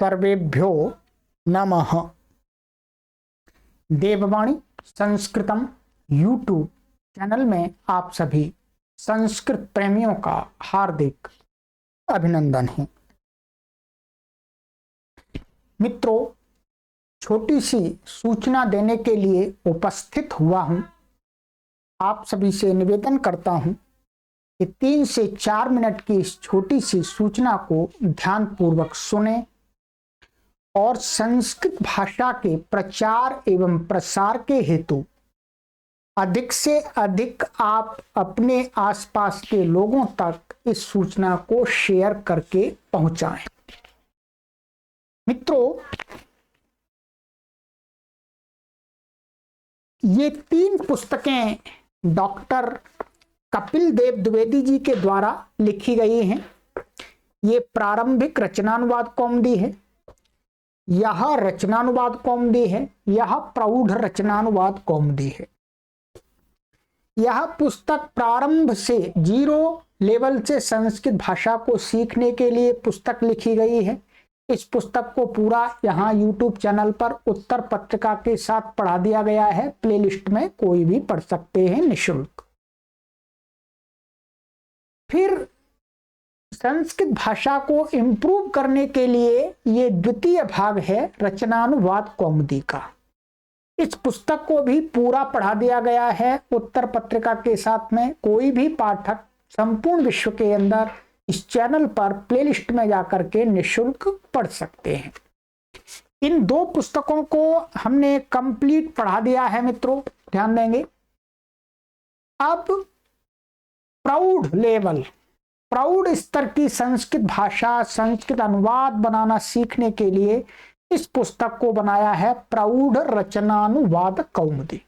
सर्वेभ्यो नमः। देववाणी संस्कृतम YouTube channel में आप सभी संस्कृत प्रेमियों का हार्दिक अभिनंदन है। मित्रों, छोटी सी सूचना देने के लिए उपस्थित हुआ हूं। आप सभी से निवेदन करता हूं कि 3 से 4 मिनट की इस छोटी सी सूचना को ध्यानपूर्वक सुनें और संस्कृत भाषा के प्रचार एवं प्रसार के हेतु अधिक से अधिक आप अपने आसपास के लोगों तक इस सूचना को शेयर करके पहुंचाएं। मित्रों, ये 3 पुस्तकें डॉक्टर कपिल देव द्विवेदी जी के द्वारा लिखी गई हैं। ये प्रारंभिक रचनानुवाद कौमुदी है, यह रचनानुवाद कौमुदी है, यह प्रौढ़ रचनानुवाद कौमुदी है। यह पुस्तक प्रारंभ से 0 लेवल से संस्कृत भाषा को सीखने के लिए पुस्तक लिखी गई है। इस पुस्तक को पूरा यहाँ YouTube चैनल पर उत्तर पत्रिका के साथ पढ़ा दिया गया है। प्लेलिस्ट में कोई भी पढ़ सकते हैं निःशुल्क। फिर संस्कृत भाषा को इम्प्रूव करने के लिए ये द्वितीय भाग है रचनानुवाद कौमुदी का। इस पुस्तक को भी पूरा पढ़ा दिया गया है उत्तर पत्रिका के साथ में। कोई भी पाठक संपूर्ण विश्व के अंदर इस चैनल पर प्लेलिस्ट में जाकर के निःशुल्क पढ़ सकते हैं। इन 2 पुस्तकों को हमने कंप्लीट पढ़ा दिया है मित्रों, ध्यान देंगे। अब प्रौढ़ लेवल, प्रौढ़ स्तर की संस्कृत भाषा, संस्कृत अनुवाद बनाना सीखने के लिए इस पुस्तक को बनाया है प्रौढ़ रचनानुवाद कौमुदी।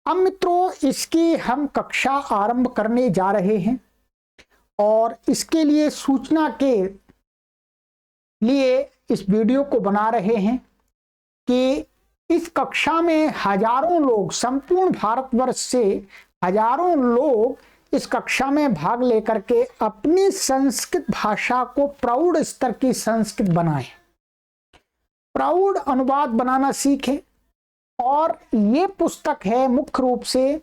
अब मित्रों, इसकी हम कक्षा आरंभ करने जा रहे हैं और इसके लिए सूचना के लिए इस वीडियो को बना रहे हैं कि इस कक्षा में हजारों लोग, संपूर्ण भारतवर्ष से हजारों लोग इस कक्षा में भाग लेकर के अपनी संस्कृत भाषा को प्रौढ़ स्तर की संस्कृत बनाएं, प्रौढ़ अनुवाद बनाना सीखें। और ये पुस्तक है मुख्य रूप से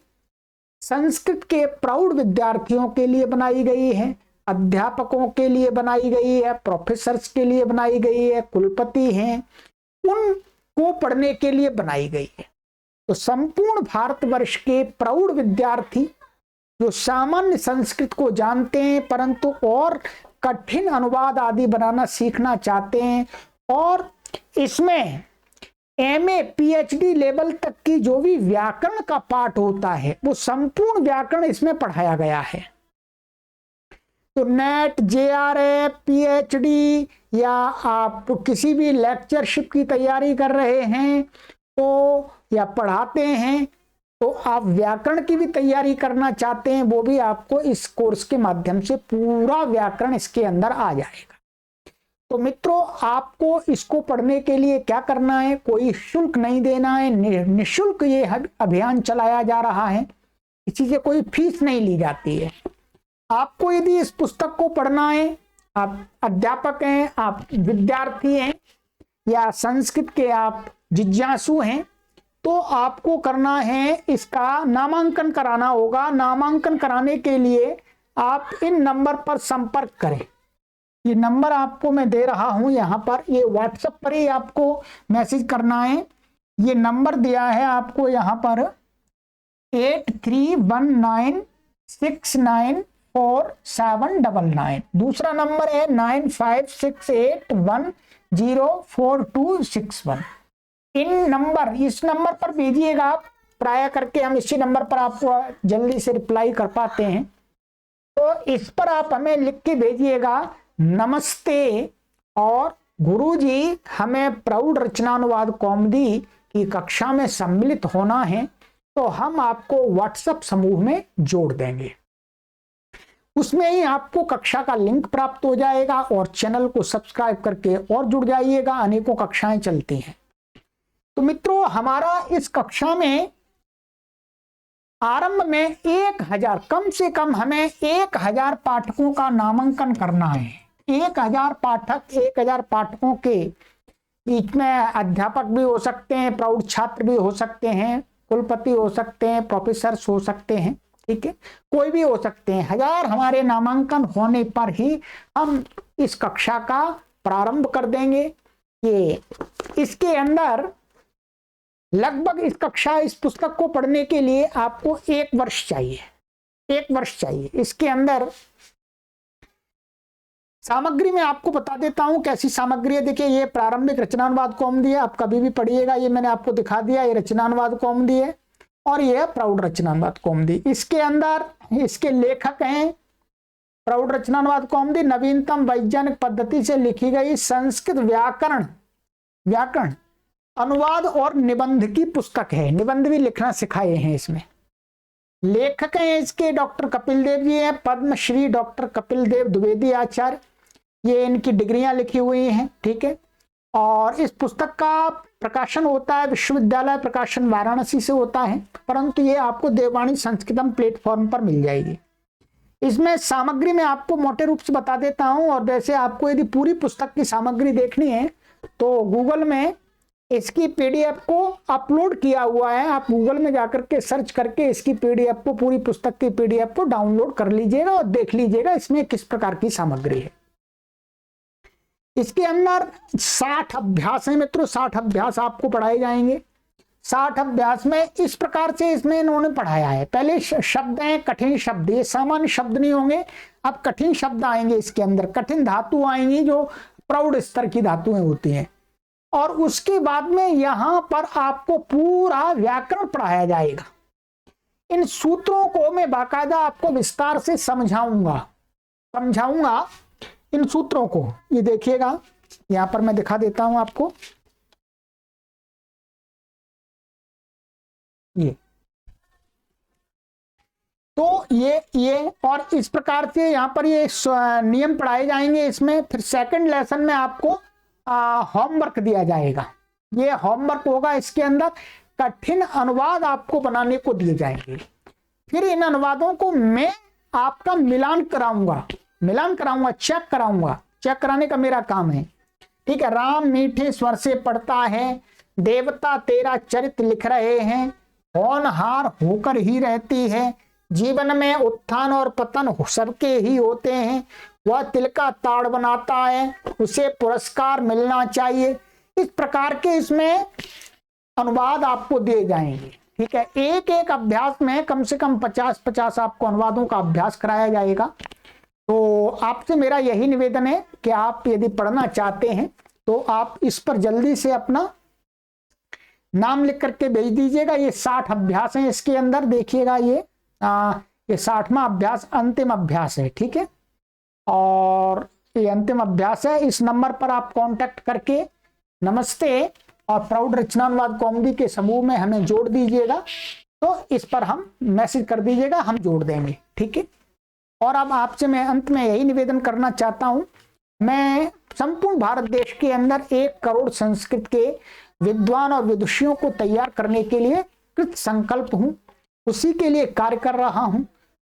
संस्कृत के प्रौढ़ विद्यार्थियों के लिए बनाई गई है, अध्यापकों के लिए बनाई गई है, प्रोफेसर्स के लिए बनाई गई है, कुलपति हैं उनको पढ़ने के लिए बनाई गई है। तो संपूर्ण भारतवर्ष के प्रौढ़ विद्यार्थी जो सामान्य संस्कृत को जानते हैं परंतु और कठिन अनुवाद आदि बनाना सीखना चाहते हैं और इसमें MA PhD लेवल तक की जो भी व्याकरण का पाठ होता है वो संपूर्ण व्याकरण इसमें पढ़ाया गया है। तो नेट, JRF, PhD या आप किसी भी लेक्चरशिप की तैयारी कर रहे हैं तो या पढ़ाते हैं तो आप व्याकरण की भी तैयारी करना चाहते हैं, वो भी आपको इस कोर्स के माध्यम से पूरा व्याकरण इसके अंदर आ जाएगा। तो मित्रों, आपको इसको पढ़ने के लिए क्या करना है, कोई शुल्क नहीं देना है, निःशुल्क ये अभियान चलाया जा रहा है, किसी से कोई फीस नहीं ली जाती है। आपको यदि इस पुस्तक को पढ़ना है, आप अध्यापक हैं, आप विद्यार्थी हैं या संस्कृत के आप जिज्ञासु हैं, तो आपको करना है इसका नामांकन कराना होगा। नामांकन कराने के लिए आप इन नंबर पर संपर्क करें। ये नंबर आपको मैं दे रहा हूं यहाँ पर, ये व्हाट्सएप पर ही आपको मैसेज करना है। ये नंबर दिया है आपको यहाँ पर 8319694799। दूसरा नंबर है 9568104261। इस नंबर पर भेजिएगा आप, प्राय करके हम इसी नंबर पर आपको जल्दी से रिप्लाई कर पाते हैं। तो इस पर आप हमें लिख के भेजिएगा, नमस्ते और गुरुजी हमें प्रौढ़ रचनानुवाद कौमुदी की कक्षा में सम्मिलित होना है, तो हम आपको व्हाट्सएप समूह में जोड़ देंगे। उसमें ही आपको कक्षा का लिंक प्राप्त हो जाएगा और चैनल को सब्सक्राइब करके और जुड़ जाइएगा। अनेकों कक्षाएं चलती हैं। तो मित्रों, हमारा इस कक्षा में आरंभ में 1000, कम से कम हमें 1000 पाठकों का नामांकन करना है। 1000 पाठक, 1000 पाठकों के बीच में अध्यापक भी हो सकते हैं, प्रौढ़ छात्र भी हो सकते हैं, कुलपति हो सकते हैं, प्रोफेसर हो सकते हैं, ठीक है, कोई भी हो सकते हैं। 1000 हमारे नामांकन होने पर ही हम इस कक्षा का प्रारंभ कर देंगे। ये इसके अंदर लगभग इस कक्षा, इस पुस्तक को पढ़ने के लिए आपको 1 वर्ष चाहिए, 1 वर्ष चाहिए। इसके अंदर सामग्री में आपको बता देता हूं कैसी सामग्री है। देखिए, ये प्रारंभिक रचनानुवाद कौमुदी है, आप कभी भी पढ़िएगा, ये मैंने आपको दिखा दिया, ये रचनानुवाद कौमुदी है और ये प्रौढ़ रचनानुवाद कौमुदी। इसके अंदर इसके लेखक हैं प्रौढ़ रचनानुवाद कौमुदी, नवीनतम वैज्ञानिक पद्धति से लिखी गई संस्कृत व्याकरण अनुवाद और निबंध की पुस्तक है। निबंध भी लिखना सिखाए हैं इसमें। लेखक हैं इसके डॉक्टर कपिल देव जी हैं, पद्मश्री डॉक्टर कपिल देव द्विवेदी आचार्य, ये इनकी डिग्रियां लिखी हुई हैं, ठीक है। और इस पुस्तक का प्रकाशन होता है विश्वविद्यालय प्रकाशन वाराणसी से होता है, परंतु ये आपको देववाणी संस्कृतम प्लेटफॉर्म पर मिल जाएगी। इसमें सामग्री में आपको मोटे रूप से बता देता हूं, और वैसे आपको यदि पूरी पुस्तक की सामग्री देखनी है तो गूगल में इसकी पीडीएफ को अपलोड किया हुआ है। आप गूगल में जाकर के सर्च करके इसकी पीडीएफ को, पूरी पुस्तक की पीडीएफ को डाउनलोड कर लीजिएगा और देख लीजिएगा इसमें किस प्रकार की सामग्री है। इसके अंदर 60 अभ्यास है मित्रों, 60 अभ्यास आपको पढ़ाए जाएंगे। 60 अभ्यास में इस प्रकार से इसमें इन्होंने पढ़ाया है। पहले शब्द हैं कठिन शब्द, ये सामान्य शब्द नहीं होंगे, अब कठिन शब्द आएंगे इसके अंदर, कठिन धातु आएंगी जो प्रौढ़ स्तर की धातुएं होती हैं। और उसके बाद में यहां पर आपको पूरा व्याकरण पढ़ाया जाएगा। इन सूत्रों को मैं बाकायदा आपको विस्तार से समझाऊंगा इन सूत्रों को। ये देखिएगा, यहां पर मैं दिखा देता हूं आपको, ये तो ये और इस प्रकार से यहां पर ये नियम पढ़ाए जाएंगे इसमें। फिर सेकंड लेसन में आपको होमवर्क दिया जाएगा। ये होमवर्क होगा, इसके अंदर कठिन अनुवाद आपको बनाने को दिए जाएंगे। फिर इन अनुवादों को मैं आपका मिलान कराऊंगा, चेक कराने का मेरा काम है, ठीक है। राम मीठे स्वर से पढ़ता है, देवता तेरा चरित्र लिख रहे हैं, होनहार होकर ही रहती है, जीवन में उत्थान और पतन सबके ही होते हैं, वह तिल का ताड़ बनाता है, उसे पुरस्कार मिलना चाहिए। इस प्रकार के इसमें अनुवाद आपको दिए जाएंगे, ठीक है। एक एक अभ्यास में कम से कम 50-50 आपको अनुवादों का अभ्यास कराया जाएगा। तो आपसे मेरा यही निवेदन है कि आप यदि पढ़ना चाहते हैं तो आप इस पर जल्दी से अपना नाम लिख करके भेज दीजिएगा। ये 60 अभ्यास हैं इसके अंदर, देखिएगा ये 60वां अभ्यास अंतिम अभ्यास है, ठीक है। और ये अंतिम अभ्यास है। इस नंबर पर आप कांटेक्ट करके नमस्ते और प्रौढ़ रचनानुवाद कौमुदी के समूह में हमें जोड़ दीजिएगा। तो इस पर हम मैसेज कर दीजिएगा, हम जोड़ देंगे, ठीक है। और अब आपसे मैं अंत में यही निवेदन करना चाहता हूं, मैं संपूर्ण भारत देश के अंदर 1 करोड़ संस्कृत के विद्वान और विदुषियों को तैयार करने के लिए कृत संकल्प हूं, उसी के लिए कार्य कर रहा हूं।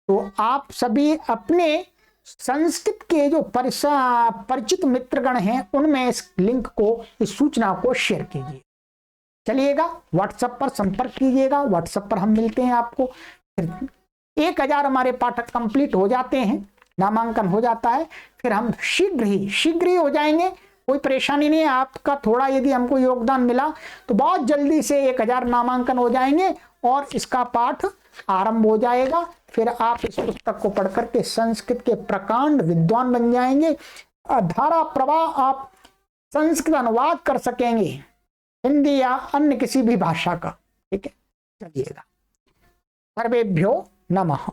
तो आप सभी अपने संस्कृत के जो परिचित मित्रगण हैं उनमें इस लिंक को, इस सूचना को शेयर कीजिए। चलिएगा, व्हाट्सएप पर संपर्क कीजिएगा, व्हाट्सएप पर हम मिलते हैं आपको। 1000 हमारे पाठक कंप्लीट हो जाते हैं, नामांकन हो जाता है, फिर हम शीघ्र ही हो जाएंगे। कोई परेशानी नहीं है, आपका थोड़ा यदि हमको योगदान मिला तो बहुत जल्दी से 1000 नामांकन हो जाएंगे और इसका पाठ आरंभ हो जाएगा। फिर आप इस पुस्तक को पढ़कर के संस्कृत के प्रकांड विद्वान बन जाएंगे। धारा प्रवाह आप संस्कृत अनुवाद कर सकेंगे, हिंदी या अन्य किसी भी भाषा का, ठीक है। चलिएगा, सर्वेभ्यो नमः।